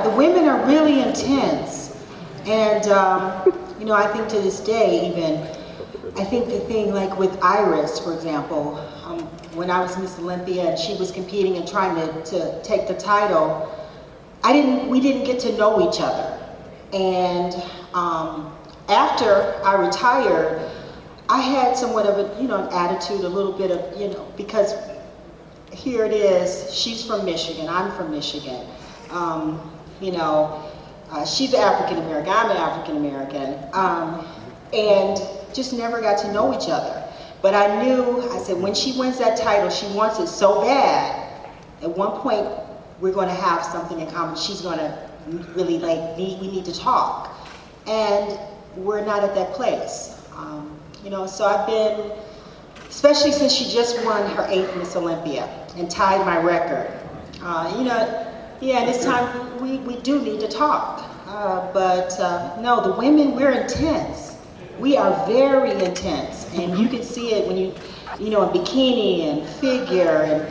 The women are really intense, and I think to this day even, I think the thing like with Iris, for example, when I was Miss Olympia and she was competing and trying to take the title, we didn't get to know each other. And after I retired, I had somewhat of a, an attitude, a little bit of, because here it is, she's from Michigan, I'm from Michigan. She's African-American, I'm African-American, and just never got to know each other. But I knew, I said, when she wins that title, she wants it so bad, at one point, we're going to have something in common. She's going to really we need to talk. And we're not at that place. So I've been, especially since she just won her 8th Miss Olympia and tied my record. And it's time we do need to talk. No, the women, we're intense. We are very intense, and you can see it when in bikini and figure, and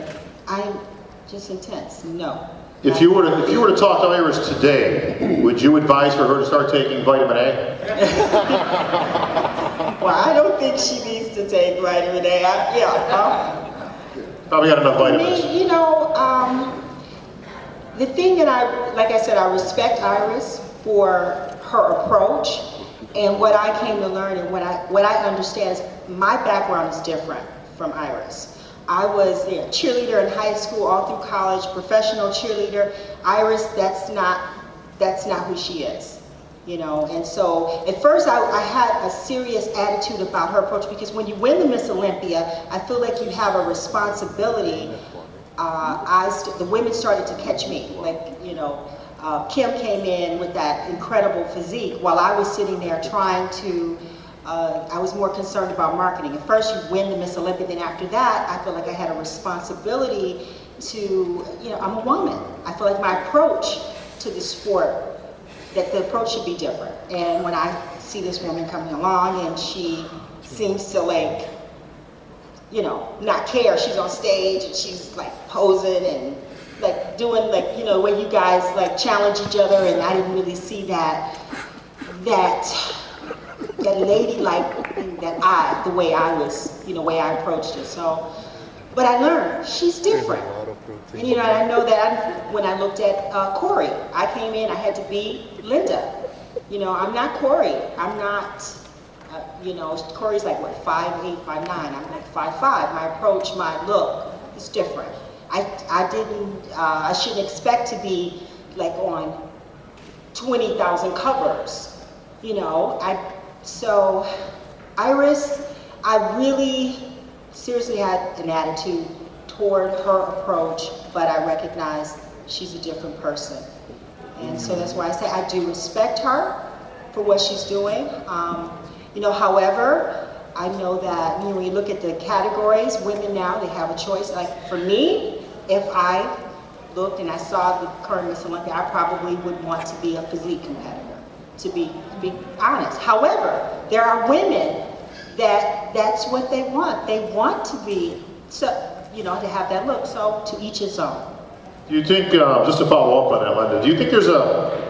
I'm just intense. No. If you were to talk to Iris today, would you advise for her to start taking vitamin A? Well, I don't think she needs to take vitamin A. Probably got enough vitamins. Me, the thing that like I said, I respect Iris for her approach, and what I came to learn and what I understand is my background is different from Iris. I was a cheerleader in high school, all through college, professional cheerleader. Iris, that's not who she is, And so at first I had a serious attitude about her approach, because when you win the Miss Olympia, I feel like you have a responsibility. The women started to catch me, Kim came in with that incredible physique while I was sitting there trying to, I was more concerned about marketing. At first you win the Miss Olympia, then after that I feel like I had a responsibility to, I'm a woman. I feel like my approach to the sport, that the approach should be different. And when I see this woman coming along and she seems to not care, she's on stage and she's posing and doing when you guys challenge each other, and I didn't really see that ladylike thing the way I was, way I approached it. So, but I learned she's different. And I know that when I looked at Corey, I came in, I had to be Linda. I'm not Corey. I'm not, Corey's 5'8", 5'9". I'm 5'5". My approach, my look is different. I shouldn't expect to be on 20,000 covers, So Iris, I really seriously had an attitude toward her approach, but I recognize she's a different person. And so that's why I say I do respect her for what she's doing. However, I know that when you look at the categories, women now, they have a choice. For me, if I looked and I saw the current Miss Olympia, I probably would want to be a physique competitor, to be honest. However, there are women that's what they want. They want to be, to have that look. So to each his own. Do you think, just to follow up on that, Linda, do you think there's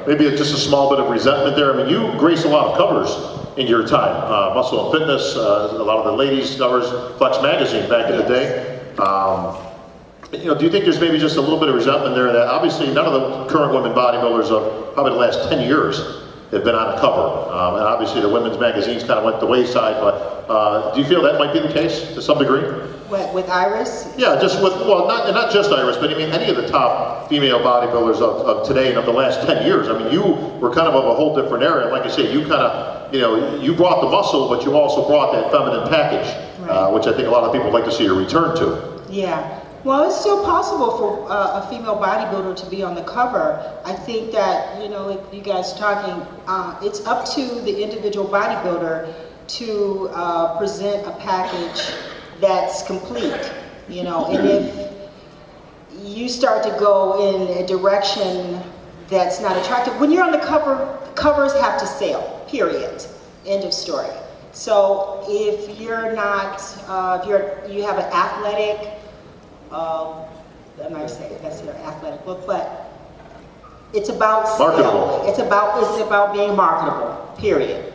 maybe just a small bit of resentment there? I mean, you graced a lot of covers in your time. Muscle and Fitness, a lot of the ladies covers, Flex Magazine back in the day. Do you think there's maybe just a little bit of resentment there that obviously none of the current women bodybuilders of probably the last 10 years have been on a cover? And obviously the women's magazines kind of went the wayside, but do you feel that might be the case to some degree? What, with Iris? Yeah, just with, not just Iris, but I mean any of the top female bodybuilders of today and of the last 10 years. I mean, you were kind of a whole different area. Like I say, you kind of, you brought the muscle, but you also brought that feminine package, right. Which I think a lot of people would like to see a return to. Yeah. Well, it's still possible for a female bodybuilder to be on the cover. I think that, like you guys are talking, it's up to the individual bodybuilder to present a package that's complete, and if you start to go in a direction that's not attractive, when you're on the cover, covers have to sell, period, end of story. So if you're not, you have an athletic, I'm not saying that's your athletic look, but It's about Marketable. selling. It's about being marketable, period.